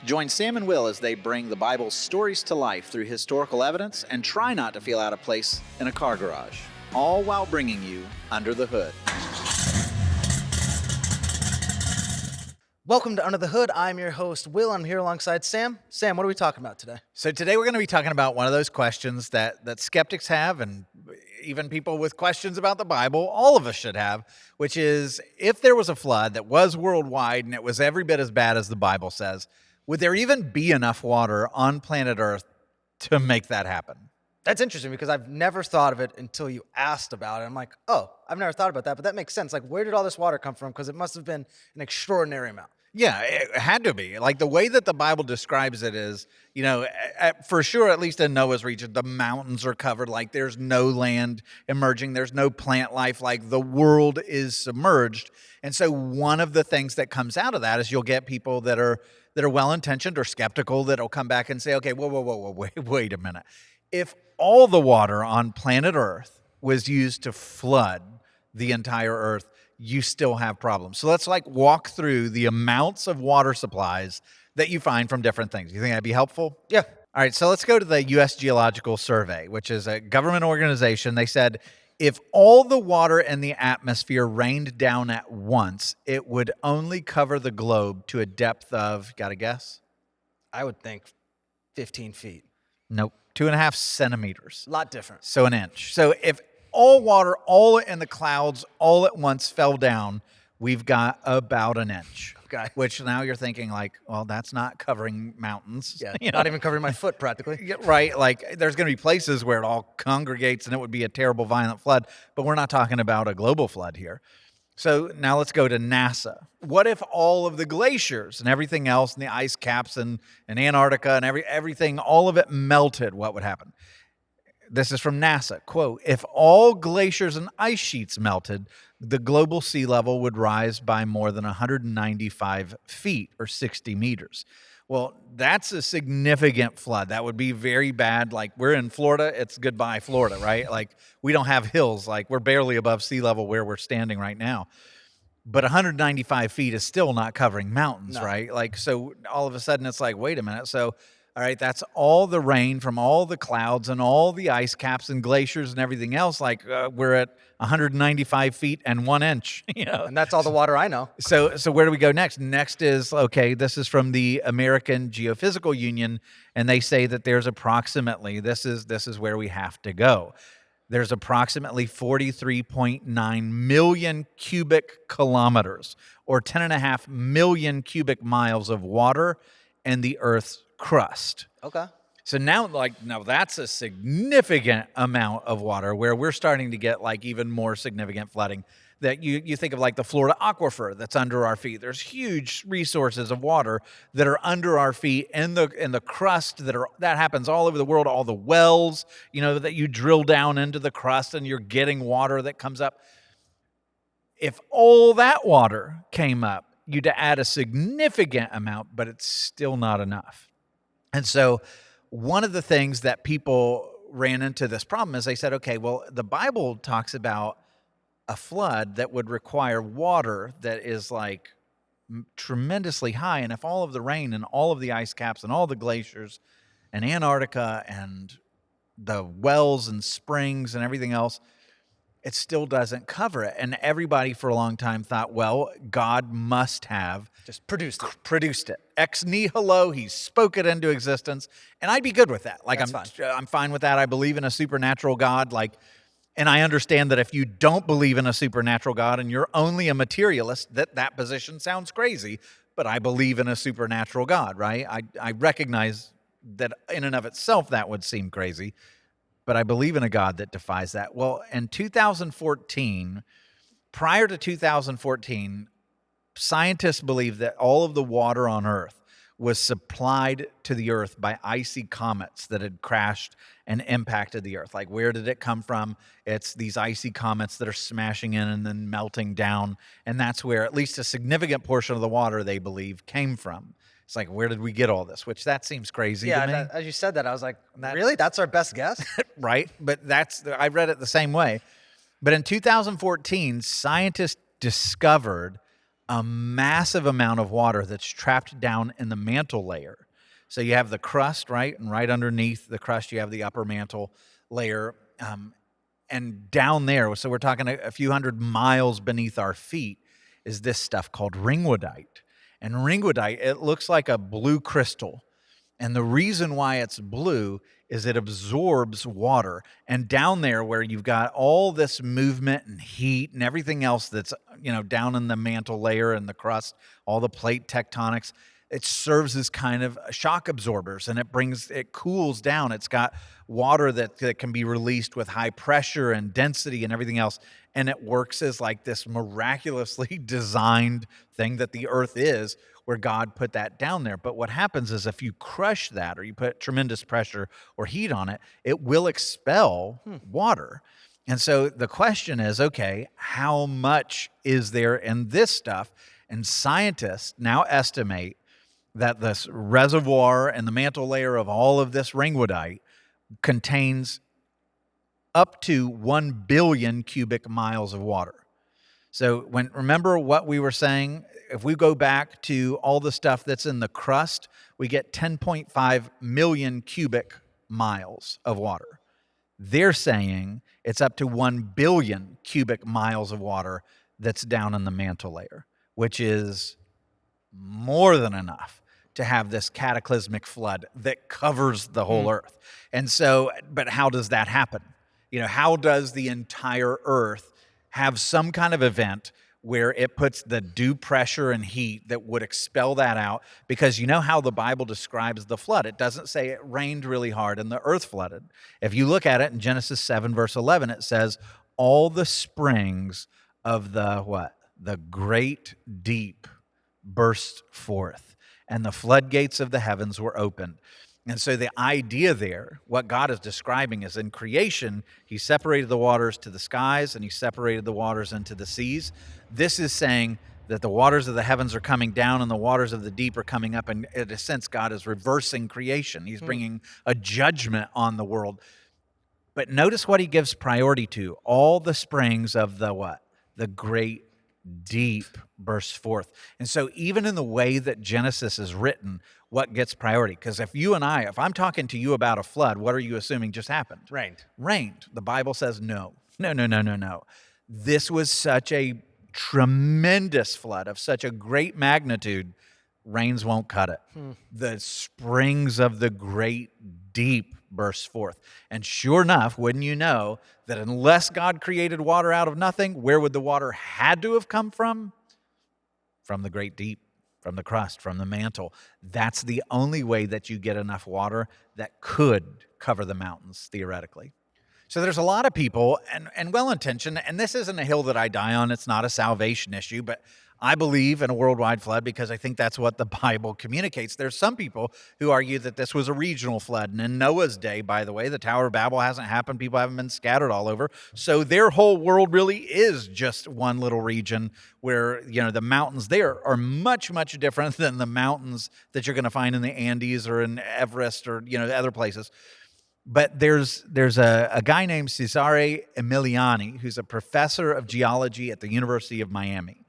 Join Sam and Will as they bring the Bible's stories to life through historical evidence and try not to feel out of place in a car garage, all while bringing you Under the Hood. Welcome to Under the Hood. I'm your host, Will. I'm here alongside Sam. Sam, what are we talking about today? So today we're going to be talking about one of those questions that skeptics have, and even people with questions about the Bible, all of us should have, which is, if there was a flood that was worldwide and it was every bit as bad as the Bible says, would there even be enough water on planet Earth to make that happen? That's interesting because I've never thought of it until you asked about it. I'm like, oh, I've never thought about that, but that makes sense. Like, where did all this water come from? Because it must have been an extraordinary amount. Yeah, it had to be. Like, the way that the Bible describes it is, for sure, at least in Noah's region, the mountains are covered. Like, there's no land emerging. There's no plant life. Like, the world is submerged. And so one of the things that comes out of that is you'll get people that are well-intentioned or skeptical that'll come back and say, okay, whoa, wait a minute. If all the water on planet Earth was used to flood the entire Earth, you still have problems. So let's walk through the amounts of water supplies that you find from different things. You think that'd be helpful? Yeah. All right, so let's go to the U.S. Geological Survey, which is a government organization. They said if all the water in the atmosphere rained down at once, it would only cover the globe to a depth of, got a guess? I would think 15 feet. Nope, 2.5 centimeters. A lot different. So an inch. So if all water, all in the clouds, all at once fell down, we've got about an inch. Okay. Which now you're thinking well, that's not covering mountains. Yeah, not even covering my foot practically. Right. Like, there's going to be places where it all congregates and it would be a terrible, violent flood. But we're not talking about a global flood here. So now let's go to NASA. What if all of the glaciers and everything else and the ice caps and Antarctica and everything, all of it melted? What would happen? This is from NASA. Quote, if all glaciers and ice sheets melted, the global sea level would rise by more than 195 feet or 60 meters. Well, that's a significant flood. That would be very bad. Like, we're in Florida, it's goodbye Florida, right? Like, we don't have hills. Like, we're barely above sea level where we're standing right now. But 195 feet is still not covering mountains, No. right? Like, so all of a sudden it's like, wait a minute. So, all right, that's all the rain from all the clouds and all the ice caps and glaciers and everything else. Like, we're at 195 feet and 1 inch. And that's all the water I know. So where do we go next? Next is, okay, this is from the American Geophysical Union, and they say that there's approximately, this is where we have to go. There's approximately 43.9 million cubic kilometers, or 10.5 million cubic miles of water in the Earth's crust. Okay. So now that's a significant amount of water where we're starting to get even more significant flooding. That you think of the Florida aquifer that's under our feet. There's huge resources of water that are under our feet in the crust that happens all over the world. All the wells, that you drill down into the crust and you're getting water that comes up. If all that water came up, you'd add a significant amount, but it's still not enough. And so one of the things that people ran into this problem is they said, okay, well, the Bible talks about a flood that would require water that is tremendously high. And if all of the rain and all of the ice caps and all the glaciers and Antarctica and the wells and springs and everything else, it still doesn't cover it. And everybody for a long time thought, well, God must have Just produced it. Ex nihilo, he spoke it into existence. And I'd be good with that. I'm fine with that. I believe in a supernatural God. And I understand that if you don't believe in a supernatural God and you're only a materialist, that position sounds crazy. But I believe in a supernatural God, right? I recognize that in and of itself that would seem crazy. But I believe in a God that defies that. Well, in 2014, prior to 2014, scientists believe that all of the water on Earth was supplied to the Earth by icy comets that had crashed and impacted the Earth. Where did it come from? It's these icy comets that are smashing in and then melting down. And that's where at least a significant portion of the water, they believe, came from. It's where did we get all this? Which that seems crazy to me. As you said that, I was like, really? That's our best guess? Right? But I read it the same way. But in 2014, scientists discovered a massive amount of water that's trapped down in the mantle layer. So you have the crust, right? And right underneath the crust, you have the upper mantle layer. And down there, so we're talking a few hundred miles beneath our feet, is this stuff called ringwoodite. And ringwoodite, it looks like a blue crystal. And the reason why it's blue is it absorbs water. And down there where you've got all this movement and heat and everything else that's, down in the mantle layer and the crust, all the plate tectonics, it serves as kind of shock absorbers, and it cools down. It's got water that can be released with high pressure and density and everything else. And it works as like this miraculously designed thing that the earth is, where God put that down there. But what happens is if you crush that or you put tremendous pressure or heat on it, it will expel water. And so the question is, okay, how much is there in this stuff? And scientists now estimate that this reservoir and the mantle layer of all of this ringwoodite contains up to 1 billion cubic miles of water. So remember what we were saying? If we go back to all the stuff that's in the crust, we get 10.5 million cubic miles of water. They're saying it's up to 1 billion cubic miles of water that's down in the mantle layer, which is more than enough to have this cataclysmic flood that covers the whole earth. And so, but how does that happen? How does the entire earth have some kind of event where it puts the due pressure and heat that would expel that out? Because you know how the Bible describes the flood. It doesn't say it rained really hard and the earth flooded. If you look at it in Genesis 7, verse 11, it says, all the springs of the great deep burst forth, and the floodgates of the heavens were opened. And so the idea there, what God is describing is in creation, he separated the waters to the skies and he separated the waters into the seas. This is saying that the waters of the heavens are coming down and the waters of the deep are coming up. And in a sense, God is reversing creation. He's bringing a judgment on the world. But notice what he gives priority to. All the springs of the great deep bursts forth. And so even in the way that Genesis is written, what gets priority? Because if I'm talking to you about a flood, what are you assuming just happened? Rained. The Bible says no. This was such a tremendous flood of such a great magnitude, rains won't cut it. The springs of the great deep burst forth. And sure enough, wouldn't you know that unless God created water out of nothing, where would the water had to have come from? From the great deep, from the crust, from the mantle. That's the only way that you get enough water that could cover the mountains, theoretically. So there's a lot of people, and well-intentioned, and this isn't a hill that I die on. It's not a salvation issue, but I believe in a worldwide flood because I think that's what the Bible communicates. There's some people who argue that this was a regional flood. And in Noah's day, by the way, the Tower of Babel hasn't happened. People haven't been scattered all over. So their whole world really is just one little region where, the mountains there are much, much different than the mountains that you're going to find in the Andes or in Everest or, other places. But there's a guy named Cesare Emiliani who's a professor of geology at the University of Miami.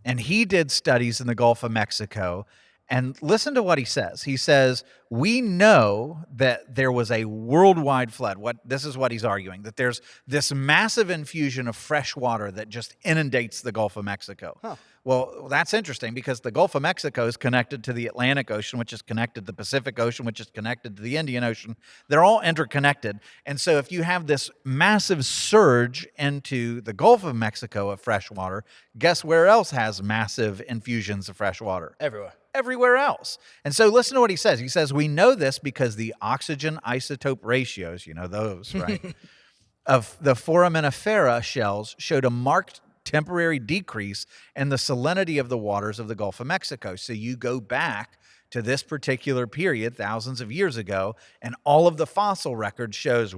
And he did studies in the Gulf of Mexico. And listen to what he says. He says, we know that there was a worldwide flood. This is what he's arguing, that there's this massive infusion of fresh water that just inundates the Gulf of Mexico. Well, that's interesting because the Gulf of Mexico is connected to the Atlantic Ocean, which is connected to the Pacific Ocean, which is connected to the Indian Ocean. They're all interconnected. And so if you have this massive surge into the Gulf of Mexico of fresh water, guess where else has massive infusions of fresh water? Everywhere else. And so listen to what he says. He says, we know this because the oxygen isotope ratios, those, right, of the foraminifera shells showed a marked temporary decrease in the salinity of the waters of the Gulf of Mexico. So you go back to this particular period, thousands of years ago, and all of the fossil record shows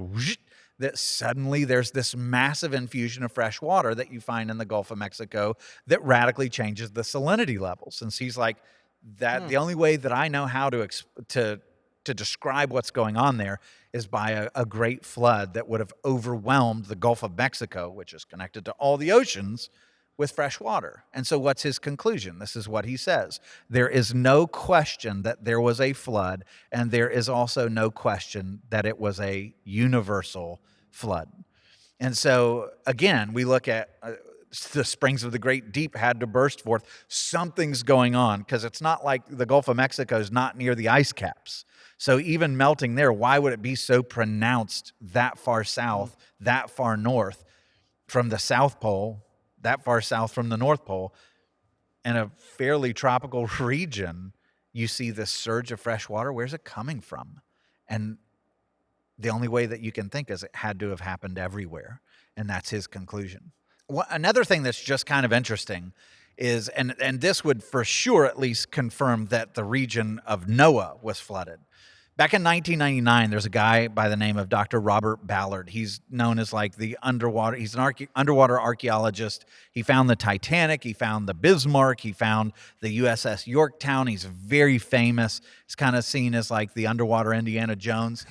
that suddenly there's this massive infusion of fresh water that you find in the Gulf of Mexico that radically changes the salinity levels. And so he's like, the only way that I know how to describe what's going on there is by a great flood that would have overwhelmed the Gulf of Mexico, which is connected to all the oceans, with fresh water. And so what's his conclusion? This is what he says. There is no question that there was a flood, and there is also no question that it was a universal flood. And so, again, we look at the springs of the great deep had to burst forth. Something's going on, because it's not like the Gulf of Mexico is not near the ice caps. So even melting there, why would it be so pronounced that far south, that far north from the South Pole, that far south from the North Pole? In a fairly tropical region, you see this surge of fresh water. Where's it coming from? And the only way that you can think is it had to have happened everywhere. And that's his conclusion. Another thing that's just kind of interesting is, and this would for sure at least confirm that the region of Noah was flooded. Back in 1999, there's a guy by the name of Dr. Robert Ballard. He's known as like the underwater, he's an underwater archaeologist. He found the Titanic, he found the Bismarck, he found the USS Yorktown. He's very famous. He's kind of seen as like the underwater Indiana Jones.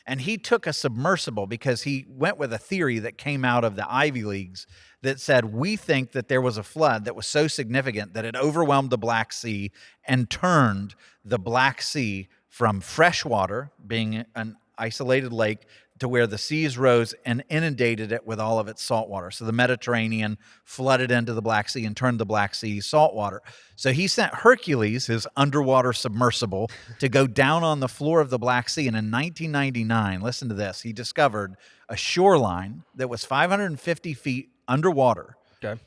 And he took a submersible because he went with a theory that came out of the Ivy Leagues that said, we think that there was a flood that was so significant that it overwhelmed the Black Sea and turned the Black Sea from fresh water, being an isolated lake, to where the seas rose and inundated it with all of its salt water. So the Mediterranean flooded into the Black Sea and turned the Black Sea saltwater. So he sent Hercules, his underwater submersible, to go down on the floor of the Black Sea. And in 1999, listen to this, he discovered a shoreline that was 550 feet underwater. Okay.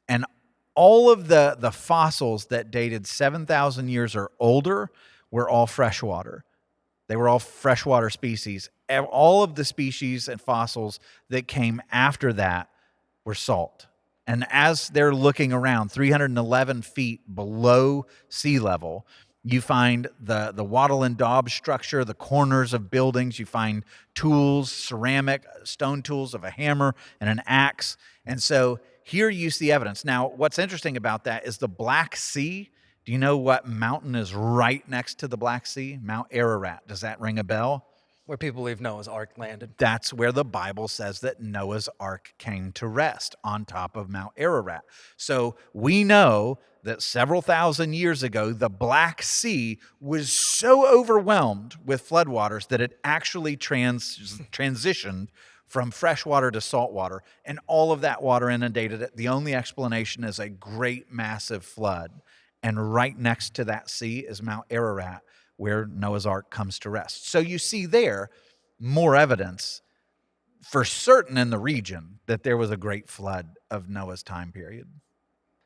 And all of the fossils that dated 7,000 years or older were all freshwater. They were all freshwater species. All of the species and fossils that came after that were salt. And as they're looking around 311 feet below sea level, you find the wattle and daub structure, the corners of buildings. You find tools, ceramic, stone tools of a hammer and an axe. And so here you see evidence. Now, what's interesting about that is the Black Sea. Do you know what mountain is right next to the Black Sea? Mount Ararat. Does that ring a bell? Where people believe Noah's Ark landed. That's where the Bible says that Noah's Ark came to rest, on top of Mount Ararat. So we know that several thousand years ago, the Black Sea was so overwhelmed with floodwaters that it actually transitioned from freshwater to saltwater, and all of that water inundated it. The only explanation is a great massive flood. And right next to that sea is Mount Ararat, where Noah's Ark comes to rest. So you see there more evidence for certain in the region that there was a great flood of Noah's time period.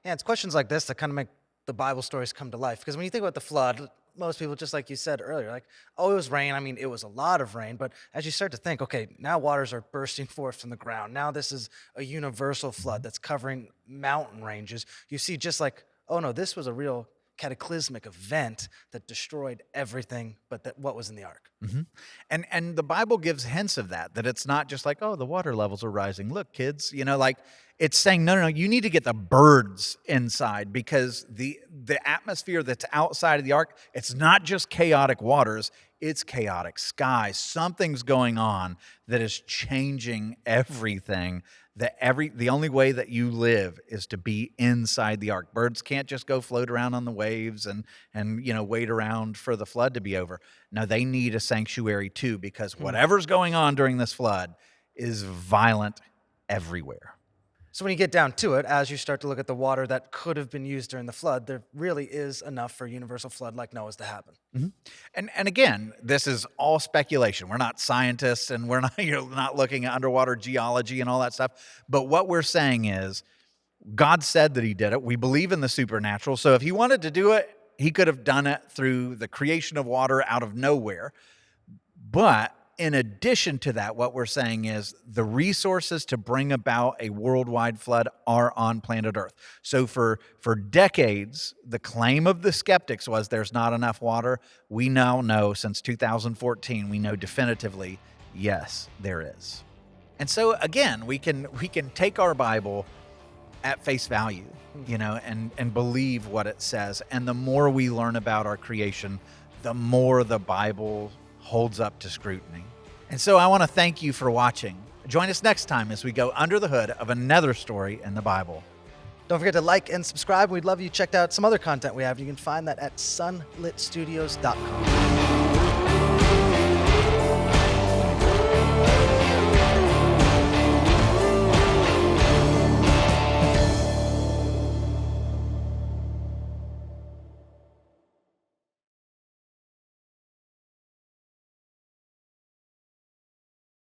Yeah, it's questions like this that kind of make the Bible stories come to life. Because when you think about the flood, most people, just like you said earlier, like, oh, it was rain. I mean, it was a lot of rain. But as you start to think, okay, now waters are bursting forth from the ground. Now this is a universal flood that's covering mountain ranges. You see just like, oh no, this was a real cataclysmic event that destroyed everything but what was in the ark. Mm-hmm. And the Bible gives hints of that it's not just like, oh, the water levels are rising. Look, kids, like it's saying, no, you need to get the birds inside, because the atmosphere that's outside of the ark, it's not just chaotic waters, it's chaotic skies. Something's going on that is changing everything. The only way that you live is to be inside the ark. Birds can't just go float around on the waves and wait around for the flood to be over. No, they need a sanctuary too, because whatever's going on during this flood is violent everywhere. So when you get down to it, as you start to look at the water that could have been used during the flood, there really is enough for a universal flood like Noah's to happen. Mm-hmm. And again, this is all speculation. We're not scientists, and we're not not looking at underwater geology and all that stuff. But what we're saying is, God said that he did it. We believe in the supernatural. So if he wanted to do it, he could have done it through the creation of water out of nowhere. But in addition to that, what we're saying is the resources to bring about a worldwide flood are on planet Earth. So for decades, the claim of the skeptics was there's not enough water. We now know, since 2014, we know definitively, yes, there is. And so again, we can take our Bible at face value, and believe what it says. And the more we learn about our creation, the more the Bible holds up to scrutiny. And so I want to thank you for watching. Join us next time as we go under the hood of another story in the Bible. Don't forget to like and subscribe. We'd love you checked out some other content we have. You can find that at sunlitstudios.com.